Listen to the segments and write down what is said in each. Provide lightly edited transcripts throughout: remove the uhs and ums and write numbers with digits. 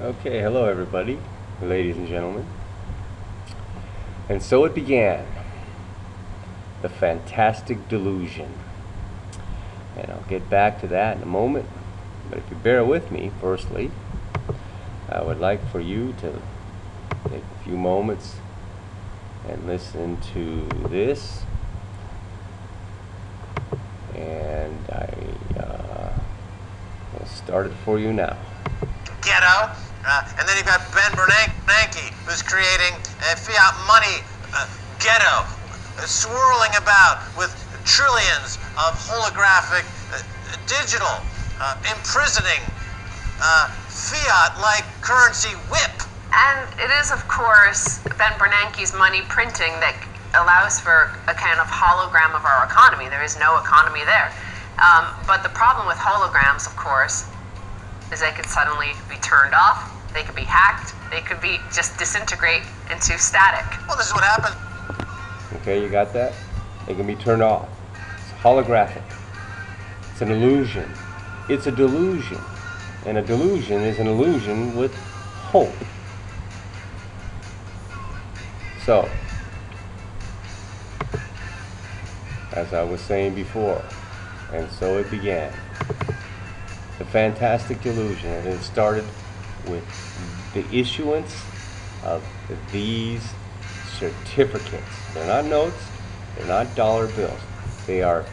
Okay, hello everybody, ladies and gentlemen. And so it began, the fantastic delusion. And I'll get back to that in a moment. But if you bear with me, firstly, I would like for you to take a few moments and listen to this. And will start it for you now. Ghetto. And then you've got Ben Bernanke, who's creating a fiat money ghetto, swirling about with trillions of holographic digital, imprisoning fiat-like currency whip. And it is, of course, Ben Bernanke's money printing that allows for a kind of hologram of our economy. There is no economy there. But the problem with holograms, of course, is they could suddenly be turned off, they could be hacked, they could be just disintegrate into static. Well, this is what happens. Okay, you got that? They can be turned off. It's holographic. It's an illusion. It's a delusion. And a delusion is an illusion with hope. So, as I was saying before, and so it began. The fantastic delusion, and it started with the issuance of these certificates. They're not notes, they're not dollar bills. They are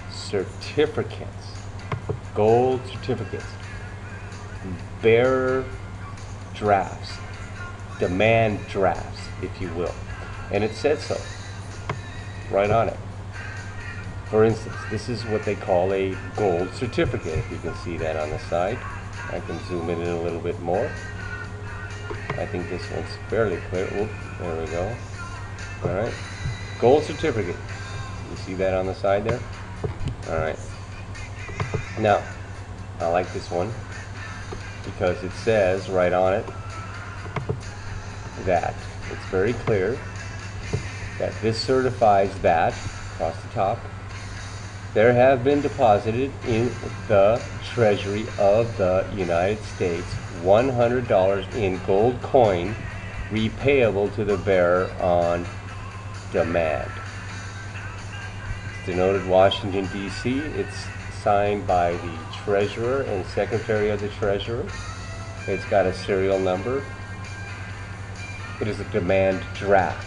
certificates, gold certificates, bearer drafts, demand drafts, if you will. And it said so, right on it. For instance, this is what they call a gold certificate, if you can see that on the side. I can zoom in a little bit more. I think this one's fairly clear. Oop, there we go. All right. Gold certificate. You see that on the side there? All right. Now, I like this one because it says right on it that it's very clear that this certifies that, across the top, there have been deposited in the Treasury of the United States $100 in gold coin repayable to the bearer on demand. It's denoted Washington, D.C. It's signed by the Treasurer and Secretary of the Treasury. It's got a serial number. It is a demand draft.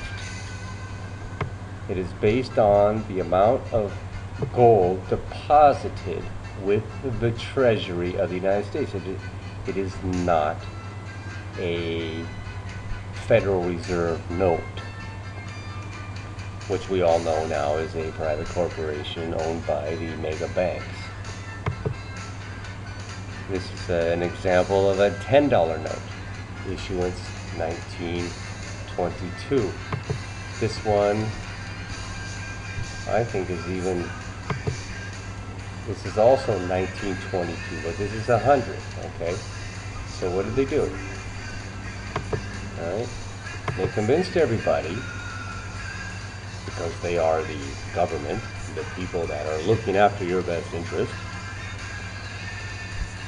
It is based on the amount of gold deposited with the Treasury of the United States. It is not a Federal Reserve note, which we all know now is a private corporation owned by the mega banks. This is an example of a $10 note, issuance 1922. This one, I think, is even, this is also 1922, but this is 100, okay? So what did they do? All right, they convinced everybody, because they are the government, the people that are looking after your best interest,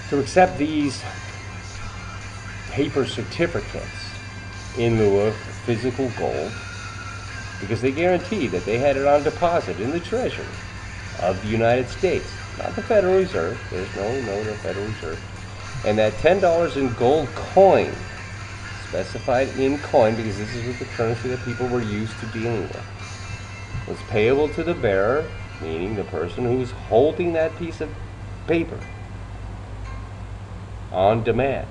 to accept these paper certificates in lieu of physical gold, because they guaranteed that they had it on deposit in the Treasury of the United States, not the Federal Reserve. There's no Federal Reserve. And that $10 in gold coin, specified in coin, because this is the currency that people were used to dealing with, was payable to the bearer, meaning the person who's holding that piece of paper, on demand,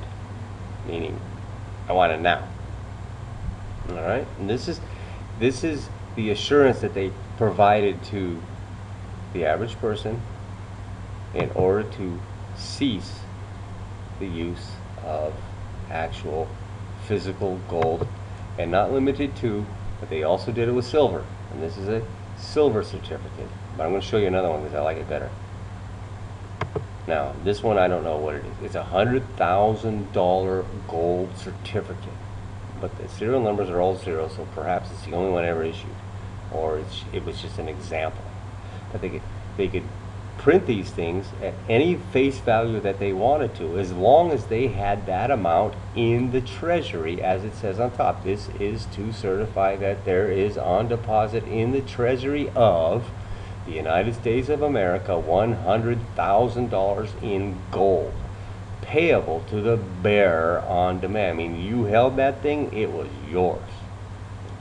meaning I want it now. All right, and this is the assurance that they provided to the average person in order to cease the use of actual physical gold, and not limited to, but they also did it with silver. And this is a silver certificate, but I'm going to show you another one because I like it better. Now, this one, I don't know what it is. It's a $100,000 gold certificate, but the serial numbers are all zeros, so perhaps it's the only one ever issued, or it was just an example. But they could print these things at any face value that they wanted to, as long as they had that amount in the treasury, as it says on top. This is to certify that there is on deposit in the treasury of the United States of America $100,000 in gold, payable to the bearer on demand. I mean, you held that thing, it was yours.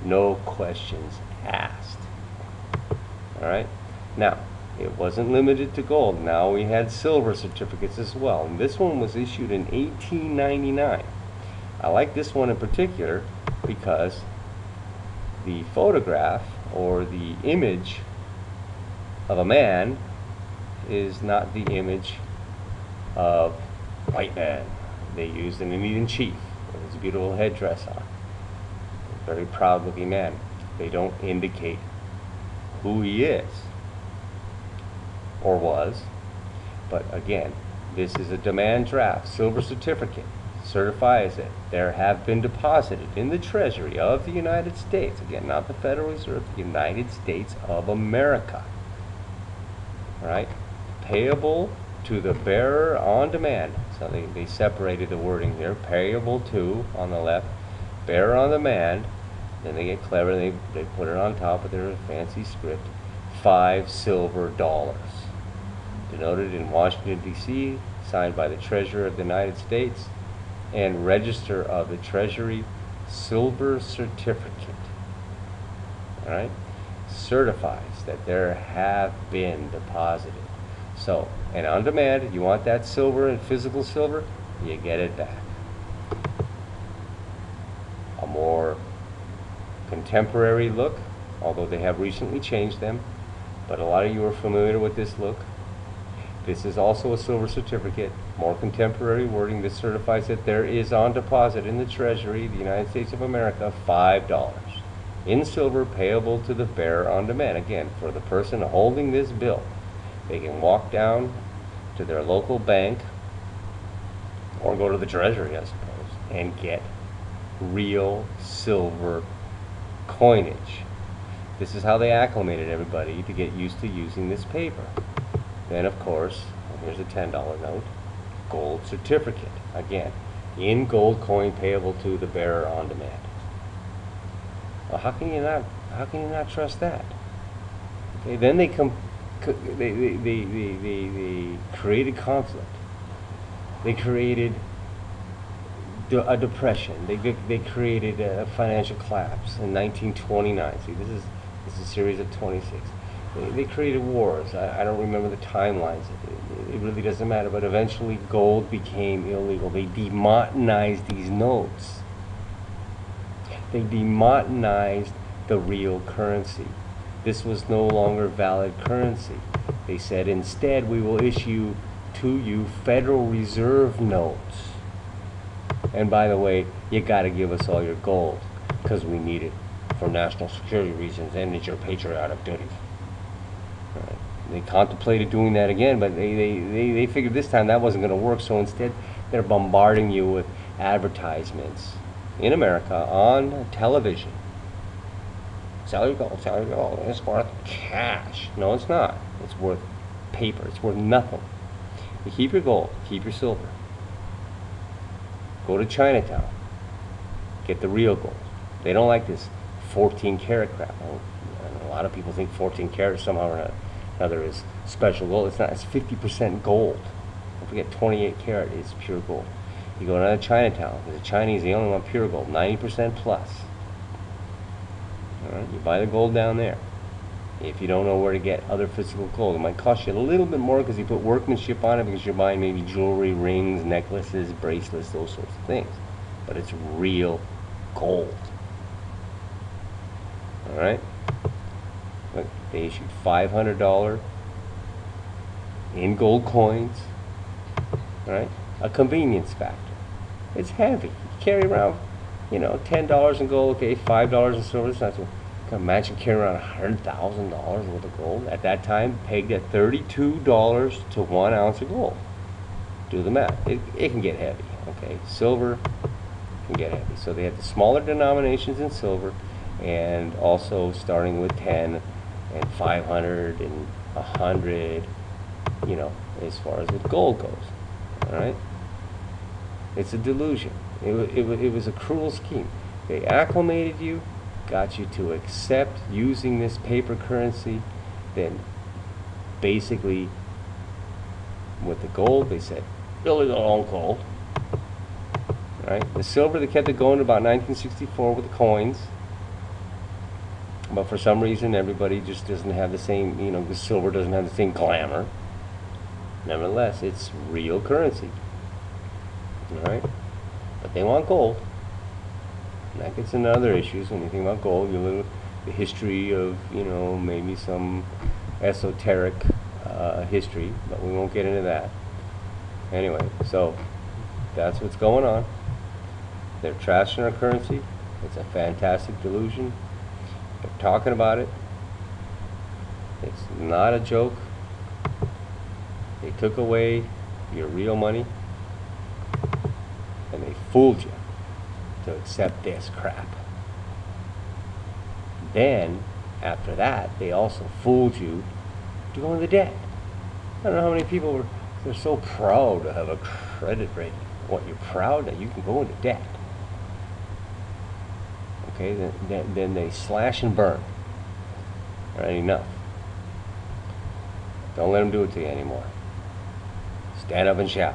No questions asked. All right? Now, it wasn't limited to gold. Now we had silver certificates as well. And this one was issued in 1899. I like this one in particular because the photograph or the image of a man is not the image of white man. They used an Indian chief with his beautiful headdress on. A very proud looking man. They don't indicate who he is or was, but again, this is a demand draft. Silver certificate certifies that there have been deposited in the treasury of the United States, again, not the Federal Reserve, the United States of America, right, payable to the bearer on demand. So they separated the wording here, payable to on the left, bearer on demand. Then they get clever, they put it on top of their fancy script, $5 silver, denoted in Washington, D.C., signed by the Treasurer of the United States, and Register of the Treasury silver certificate. All right, certifies that there have been deposited. So, and on demand, you want that silver and physical silver, you get it back. A more contemporary look, although they have recently changed them, but a lot of you are familiar with this look. This is also a silver certificate, more contemporary wording. This certifies that there is on deposit in the Treasury, the United States of America, $5 in silver payable to the bearer on demand. Again, for the person holding this bill, they can walk down to their local bank or go to the Treasury, I suppose, and get real silver coinage. This is how they acclimated everybody to get used to using this paper. Then, of course, here's a $10 note, gold certificate. Again, in gold coin payable to the bearer on demand. Well, how can you not trust that? Okay, then they created conflict. They created a depression. They created a financial collapse in 1929. See, this is a series of 26. They created wars. I don't remember the timelines. It really doesn't matter. But eventually, gold became illegal. They demonetized these notes. They demonetized the real currency. This was no longer valid currency. They said, instead, we will issue to you Federal Reserve notes. And by the way, you got to give us all your gold because we need it for national security reasons, and it's your patriotic duty. Right. They contemplated doing that again, but they figured this time that wasn't going to work, so instead they're bombarding you with advertisements in America on television. Sell your gold, it's worth cash. No, it's not. It's worth paper. It's worth nothing. You keep your gold, keep your silver. Go to Chinatown. Get the real gold. They don't like this 14 karat crap. A lot of people think 14 karat somehow or another is special gold. It's not. It's 50% gold. Don't forget 28 karat is pure gold. You go down to Chinatown. The Chinese, they only want pure gold, 90% plus. All right, you buy the gold down there. If you don't know where to get other physical gold, it might cost you a little bit more because you put workmanship on it, because you're buying maybe jewelry, rings, necklaces, bracelets, those sorts of things. But it's real gold. All right. Look, they issued $500 in gold coins. All right, a convenience factor. It's heavy. You carry around, $10 in gold, okay, $5 in silver. It's not so. Imagine carrying around $100,000 worth of gold. At that time, pegged at $32 to 1 ounce of gold. Do the math. It can get heavy, okay? Silver can get heavy. So they had the smaller denominations in silver, and also starting with 10 and 500 and 100 you know, as far as with gold goes. All right? It's a delusion. It was a cruel scheme. They acclimated you, got you to accept using this paper currency, then basically with the gold, they said, illegal on gold. Right? The silver, they kept it going to about 1964 with the coins. But for some reason, everybody just doesn't have the same, you know, the silver doesn't have the same glamour. Nevertheless, it's real currency. Alright? But they want gold. And that gets into other issues when you think about gold. You look at the history of, you know, maybe some esoteric history, but we won't get into that. Anyway, so that's what's going on. They're trashing our currency. It's a fantastic delusion. They're talking about it. It's not a joke. They took away your real money and they fooled you to accept this crap. Then, after that, they also fooled you to go into debt. I don't know how many people they're so proud to have a credit rating. What, you're proud that you can go into debt? Okay, then they slash and burn. All right, enough. Don't let them do it to you anymore. Stand up and shout.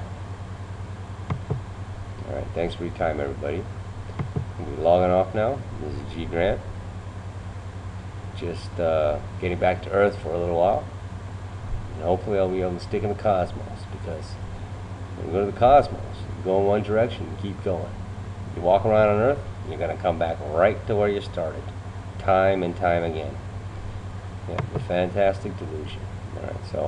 All right, thanks for your time, everybody. We'll be logging off now. This is G Grant. Just getting back to Earth for a little while. And hopefully I'll be able to stick in the cosmos, because when you go to the cosmos, you go in one direction and keep going. You walk around on Earth, you're going to come back right to where you started, time and time again. Yeah, the fantastic delusion. All right, so